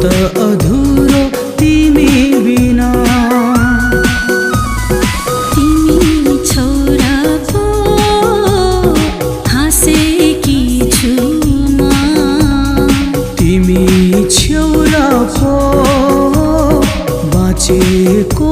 त अधुरो तिमी बिना। तिमी छोरा पो हाँसेकी छु म, तिमी छेउरा पो बाँचेको